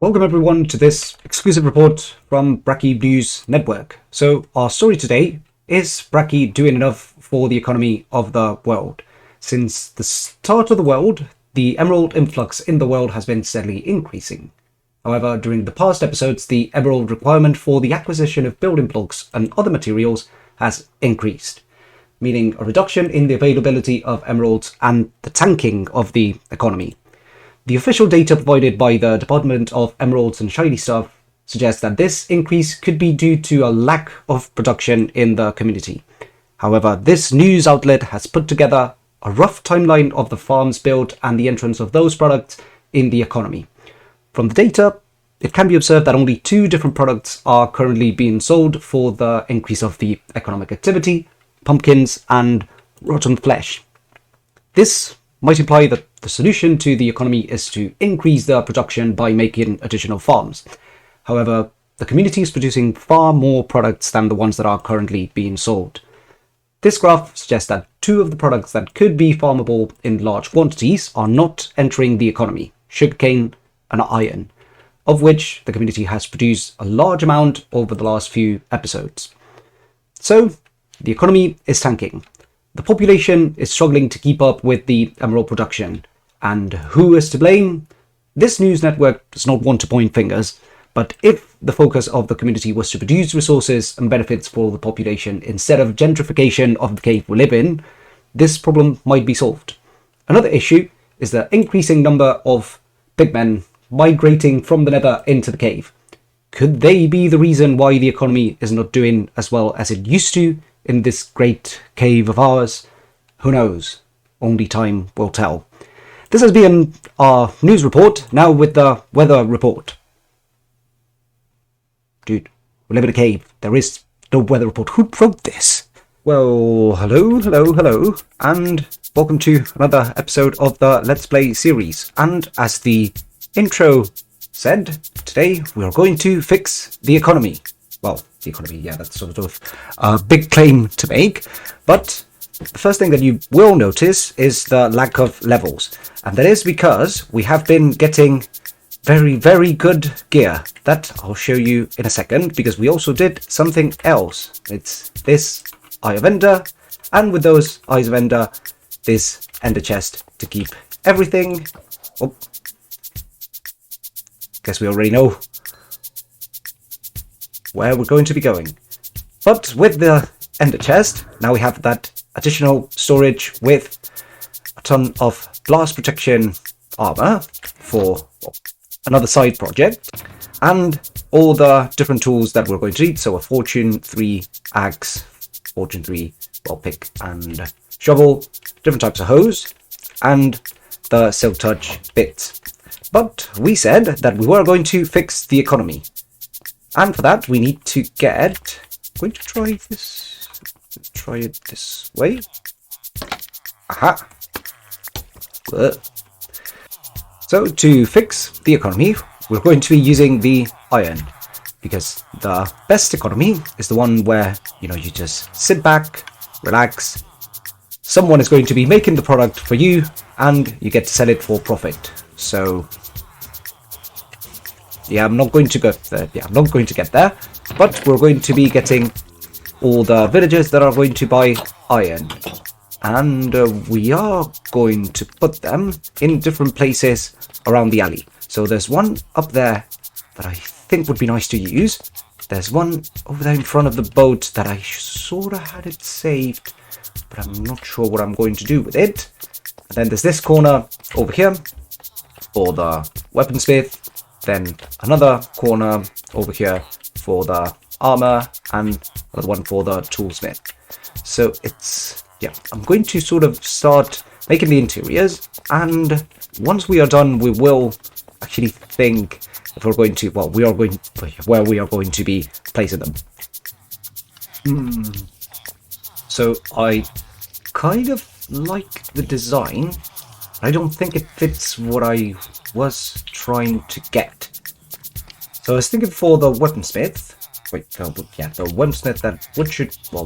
Welcome everyone to this exclusive report from R.I.P News Network. So our story today is R.I.P doing enough for the economy of the world. Since the start of the world, the emerald influx in the world has been steadily increasing. However, during the past episodes, the emerald requirement for the acquisition of building blocks and other materials has increased, meaning a reduction in the availability of emeralds and the tanking of the economy. The official data provided by the Department of Emeralds and Shiny Stuff suggests that this increase could be due to a lack of production in the community. However, this news outlet has put together a rough timeline of the farms built and the entrance of those products in the economy. From the data, it can be observed that only 2 different products are currently being sold for the increase of the economic activity: pumpkins and rotten flesh. This might imply that the solution to the economy is to increase the production by making additional farms. However, the community is producing far more products than the ones that are currently being sold. This graph suggests that 2 of the products that could be farmable in large quantities are not entering the economy: sugarcane and iron, of which the community has produced a large amount over the last few episodes. So, the economy is tanking. The population is struggling to keep up with the emerald production. And who is to blame? This news network does not want to point fingers, but if the focus of the community was to produce resources and benefits for the population instead of gentrification of the cave we live in, this problem might be solved. Another issue is the increasing number of pigmen migrating from the nether into the cave. Could they be the reason why the economy is not doing as well as it used to in this great cave of ours? Who knows? Only time will tell. This has been our news report, now with the weather report. Dude, we live in a cave. There is no weather report. Who wrote this? Well, hello, and welcome to another episode of the Let's Play series. And as the intro said, today we are going to fix the economy. Well, the economy, yeah, that's sort of a big claim to make, but the first thing that you will notice is the lack of levels, and that is because we have been getting very, very good gear. That I'll show you in a second, because we also did something else. It's this Eye of Ender, and with those Eyes of Ender, this Ender chest to keep everything. Oh, guess we already know where we're going to be going. But with the Ender chest, now we have that additional storage with a ton of blast protection armor for another side project, and all the different tools that we're going to need. So a Fortune 3 axe, Fortune 3 well pick and shovel, different types of hose, and the Silk Touch bits. But we said that we were going to fix the economy, and for that we need to get, I'm going to try it this way. Aha. So to fix the economy, we're going to be using the iron, because the best economy is the one where, you just sit back, relax, someone is going to be making the product for you, and you get to sell it for profit. So yeah, I'm not going to get there, but we're going to be getting all the villagers that are going to buy iron, and we are going to put them in different places around the alley. So there's one up there that I think would be nice to use. There's one over there in front of the boat that I sort of had it saved, but I'm not sure what I'm going to do with it. And then there's this corner over here for the weaponsmith, then another corner over here for the armor, and another one for the toolsmith. So it's, yeah, I'm going to sort of start making the interiors, and once we are done, we will actually think if we're going to, well, where we are going to be placing them. So I kind of like the design. I don't think it fits what I was trying to get. So I was thinking for the weaponsmith. The weaponsmith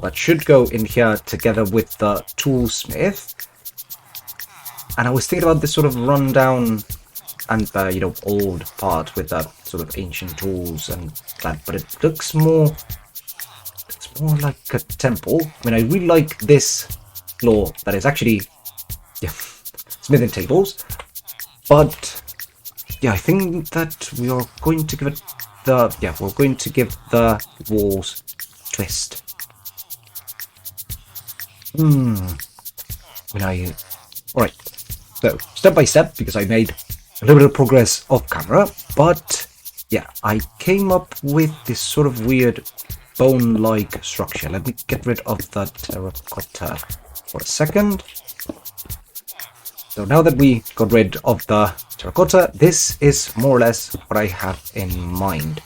that should go in here together with the toolsmith. And I was thinking about this sort of rundown and the old part with the sort of ancient tools and that, but it looks more like a temple. I mean, I really like this floor that is actually smithing tables, but yeah, I think that we are going to give it we're going to give the walls a twist. Alright, so step by step, because I made a little bit of progress off camera, but yeah, I came up with this sort of weird bone-like structure. Let me get rid of the terracotta for a second. So now that we got rid of the terracotta, this is more or less what I have in mind.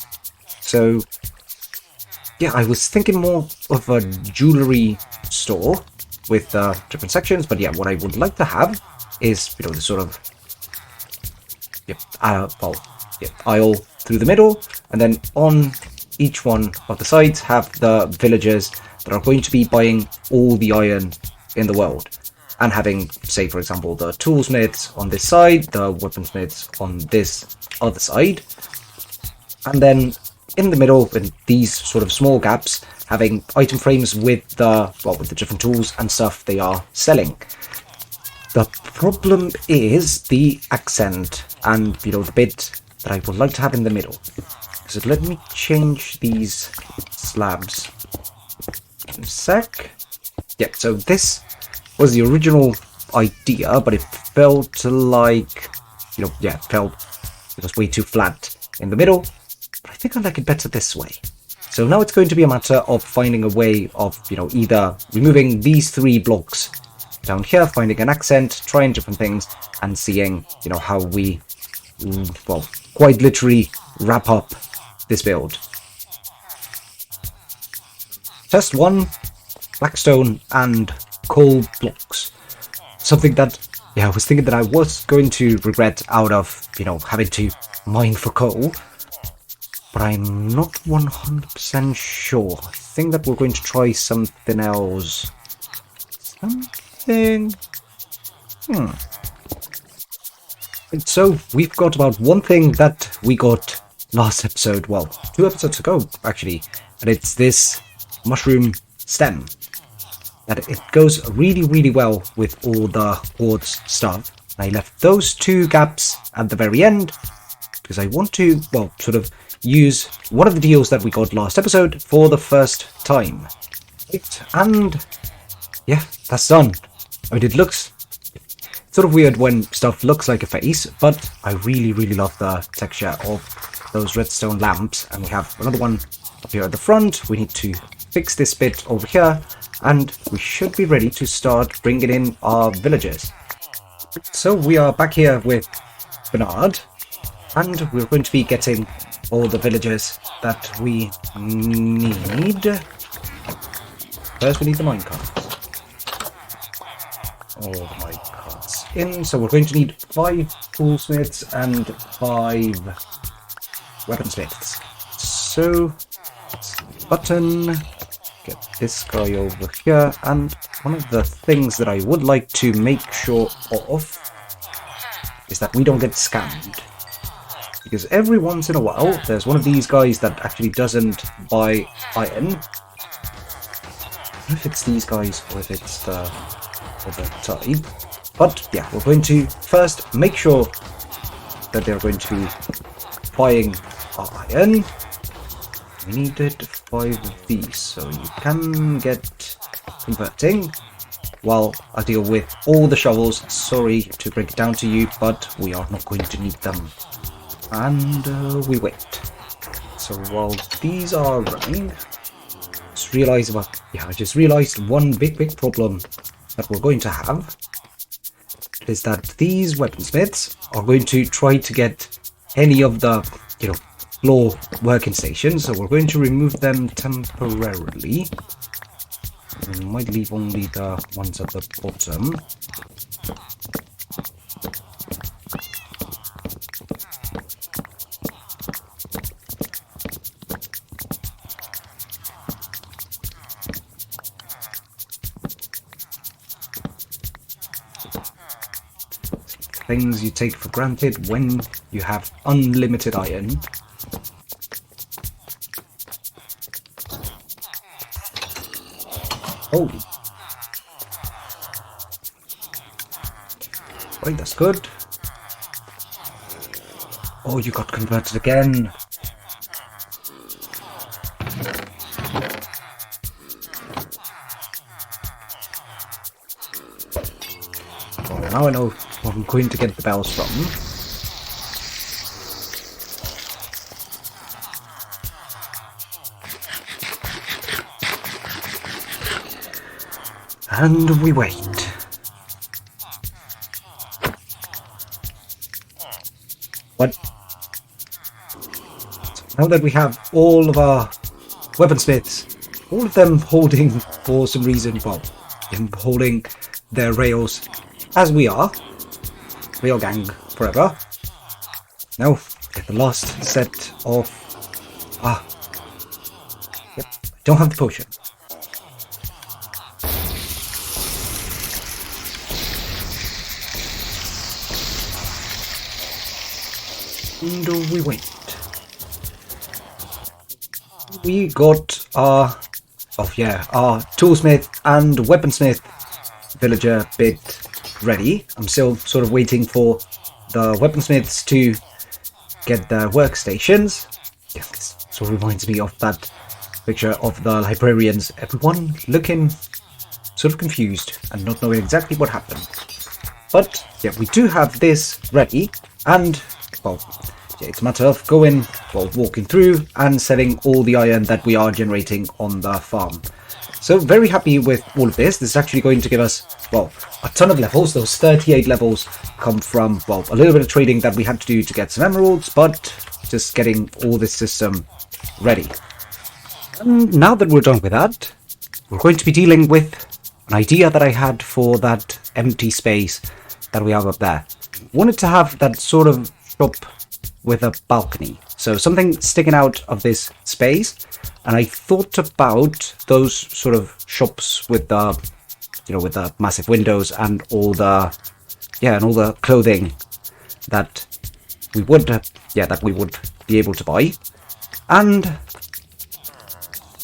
So yeah, I was thinking more of a jewelry store with different sections, but yeah, what I would like to have is the sort of aisle through the middle, and then on each one of the sides have the villagers that are going to be buying all the iron in the world, and having, say for example, the toolsmiths on this side, the weaponsmiths on this other side, and then in the middle, in these sort of small gaps, having item frames with the different tools and stuff they are selling. The problem is the accent and the bit that I would like to have in the middle. So let me change these slabs in a sec. Yeah, so this was the original idea, but it felt like it was way too flat in the middle. But I think I like it better this way. So now it's going to be a matter of finding a way of, either removing these 3 blocks down here, finding an accent, trying different things, and seeing, how we, quite literally wrap up this build. Test 1, blackstone and coal blocks. Something that, I was thinking that I was going to regret out of, having to mine for coal. But I'm not 100% sure. I think that we're going to try something else. So, we've got about one thing that we got last episode, 2 episodes ago, actually. And it's this mushroom stem. That it goes really, really well with all the quartz stuff. I left those 2 gaps at the very end, because I want to, sort of use one of the deals that we got last episode for the first time. Right, and yeah, that's done. I mean, it looks sort of weird when stuff looks like a face, but I really, really love the texture of those redstone lamps. And we have another one up here at the front. We need to fix this bit over here, and we should be ready to start bringing in our villagers. So we are back here with Bernard, and we're going to be getting all the villagers that we need. First we need the minecarts. All the minecarts in. So we're going to need 5 toolsmiths and 5 weaponsmiths. So button, get this guy over here, and one of the things that I would like to make sure of is that we don't get scammed. Because every once in a while, there's one of these guys that actually doesn't buy iron. I don't know if it's these guys or if it's the other type. But yeah, we're going to first make sure that they're going to be buying our iron. We needed 5 of these, so you can get converting. While I deal with all the shovels. Sorry to break it down to you, but we are not going to need them. And we wait. So while these are running, I just realized one big problem that we're going to have is that these weaponsmiths are going to try to get any of the, floor working stations. So we're going to remove them temporarily. We might leave only the ones at the bottom. things you take for granted when you have unlimited iron. Oh. Right, that's good. Oh, you got converted again. Oh, now I know where I'm going to get the bells from. And we wait. What? Now that we have all of our weaponsmiths, all of them holding, for some reason, well, holding their rails as we are. Rail gang forever. Now, get the last set of... Yep, I don't have the potion. And we wait. We got our toolsmith and weaponsmith villager bit ready. I'm still sort of waiting for the weaponsmiths to get their workstations. Yeah, this sort of reminds me of that picture of the librarians. Everyone looking sort of confused and not knowing exactly what happened. But yeah, we do have this ready, and well, yeah, it's a matter of walking through and selling all the iron that we are generating on the farm. So very happy with all of this. This is actually going to give us, well, a ton of levels. Those 38 levels come from, well, a little bit of trading that we had to do to get some emeralds, but just getting all this system ready. And now that we're done with that, we're going to be dealing with an idea that I had for that empty space that we have up there. Wanted to have that sort of shop with a balcony, so something sticking out of this space, and I thought about those sort of shops with the, with the massive windows and all the, and all the clothing that we would, be able to buy, and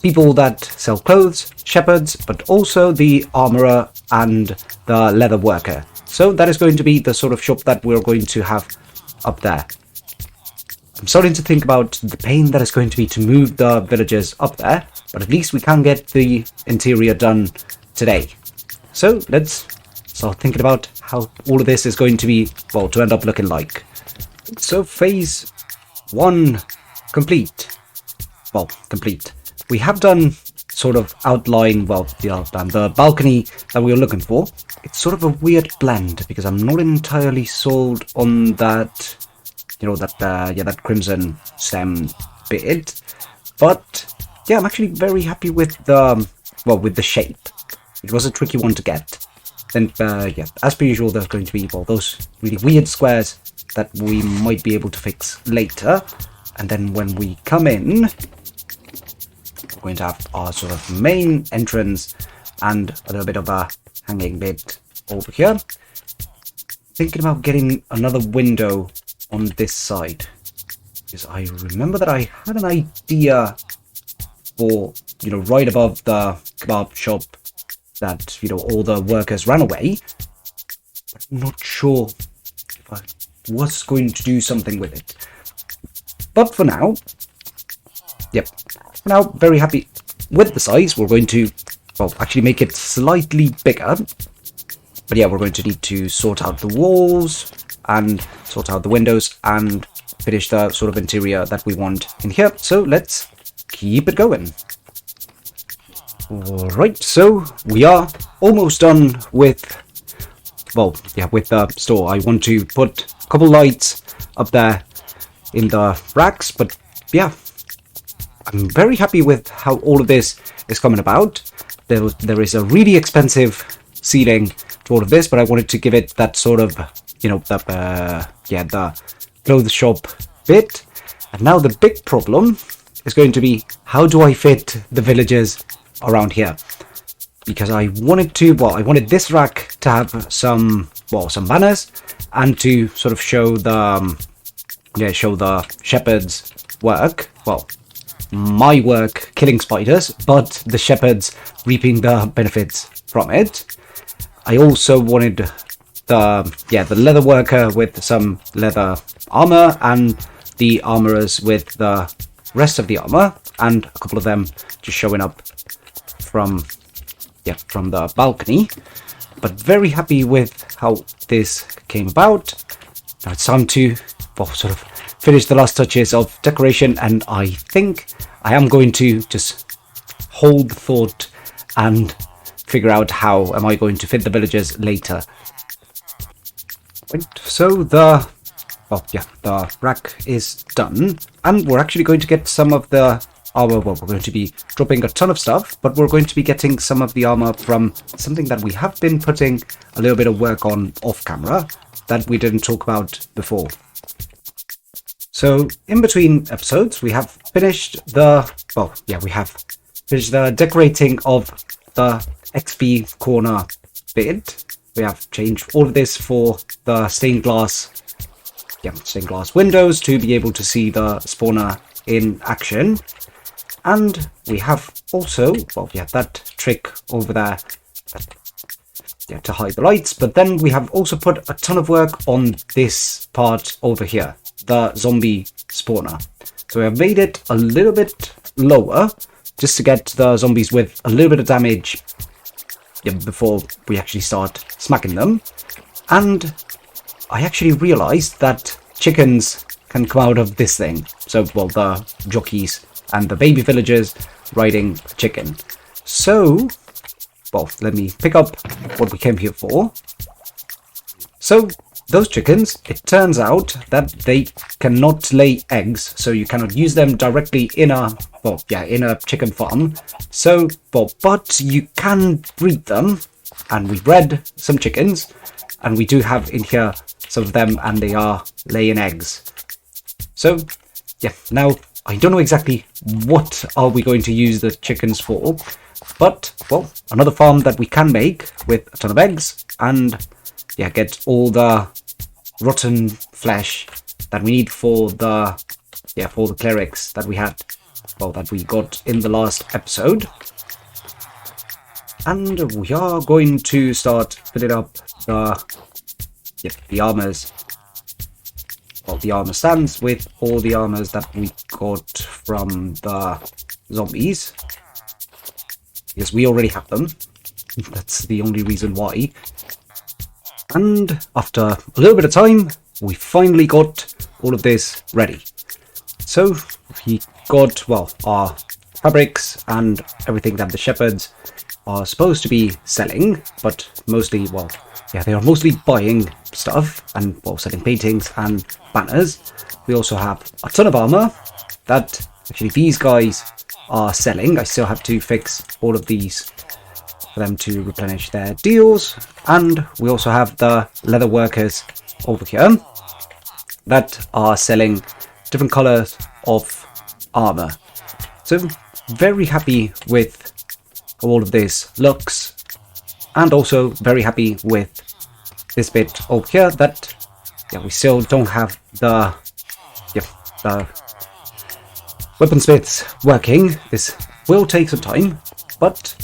people that sell clothes, shepherds, but also the armorer and the leather worker. So that is going to be the sort of shop that we're going to have up there. I'm starting to think about the pain that is going to be to move the villagers up there, but at least we can get the interior done today. So let's start thinking about how all of this is going to be, well, to end up looking like. So phase 1 complete. Well, complete. We have done sort of outline, the balcony that we were looking for. It's sort of a weird blend because I'm not entirely sold on that, that crimson stem bit, but yeah, I'm actually very happy with the, with the shape. It was a tricky one to get. Then, as per usual, there's going to be, those really weird squares that we might be able to fix later. And then when we come in, we're going to have our sort of main entrance and a little bit of a hanging bit over here. Thinking about getting another window on this side, because I remember that I had an idea for, right above the kebab shop that, all the workers ran away. But I'm not sure if I was going to do something with it. But for now, very happy with the size. We're going to, actually make it slightly bigger. But yeah, we're going to need to sort out the walls and sort out the windows and finish the sort of interior that we want in here. So let's keep it going. Alright, so we are almost done with, with the store. I want to put a couple lights up there in the racks, but yeah, I'm very happy with how all of this is coming about. There is a really expensive ceiling to all of this, but I wanted to give it that sort of, the clothes shop bit. And now the big problem is going to be, how do I fit the villagers around here? because I wanted to, I wanted this rack to have some banners, and to sort of show the shepherds' work. Well, my work killing spiders, but the shepherds reaping the benefits from it. I also wanted the leather worker with some leather armor, and the armorers with the rest of the armor, and a couple of them just showing up from the balcony. But very happy with how this came about. Now it's time to sort of finish the last touches of decoration, and I think I am going to just hold the thought and figure out how am I going to fit the villagers later. Right, so the rack is done, and we're actually going to get some of the armor. Well, we're going to be dropping a ton of stuff, but we're going to be getting some of the armor from something that we have been putting a little bit of work on off camera that we didn't talk about before. So in between episodes, we have finished the decorating of the XP corner bit. We have changed all of this for the stained glass windows to be able to see the spawner in action. And we have also, that trick over there to hide the lights. But then we have also put a ton of work on this part over here, the zombie spawner. So we have made it a little bit lower just to get the zombies with a little bit of damage before we actually start smacking them. And I actually realized that chickens can come out of this thing. So, the jockeys and the baby villagers riding a chicken. So, let me pick up what we came here for. So, those chickens, it turns out that they cannot lay eggs, so you cannot use them directly in a chicken farm. So, but you can breed them, and we bred some chickens, and we do have in here some of them, and they are laying eggs. So, now I don't know exactly what are we going to use the chickens for, but, another farm that we can make with a ton of eggs, and get all the rotten flesh that we need for the clerics that we had, that we got in the last episode. And we are going to start filling up the armors, the armor stands with all the armors that we got from the zombies, because we already have them. That's the only reason why. And after a little bit of time, we finally got all of this ready. So we got, our fabrics and everything that the shepherds are supposed to be selling, but mostly, they are mostly buying stuff and, selling paintings and banners. We also have a ton of armor that actually these guys are selling. I still have to fix all of these for them to replenish their deals. And we also have the leather workers over here that are selling different colors of armor. So very happy with how all of this looks, and also very happy with this bit over here that we still don't have the weaponsmiths working. This will take some time, but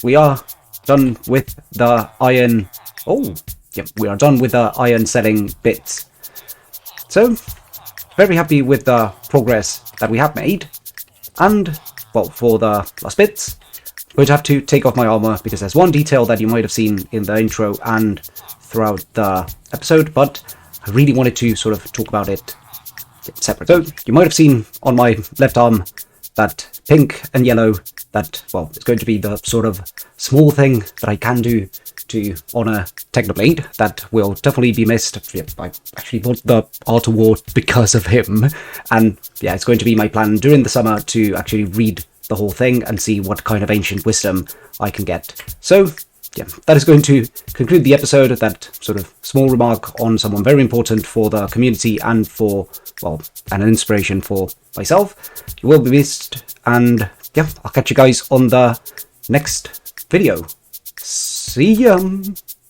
we are done with the iron. We are done with the iron selling bits. So very happy with the progress that we have made. And for the last bits, I'm going to have to take off my armor because there's one detail that you might have seen in the intro and throughout the episode, but I really wanted to sort of talk about it separate. So you might have seen on my left arm that pink and yellow, that, it's going to be the sort of small thing that I can do to honor Technoblade. That will definitely be missed. I actually bought the Art Award because of him, and it's going to be my plan during the summer to actually read the whole thing and see what kind of ancient wisdom I can get. So that is going to conclude the episode. That sort of small remark on someone very important for the community and for, and an inspiration for myself. You will be missed, and I'll catch you guys on the next video. See ya.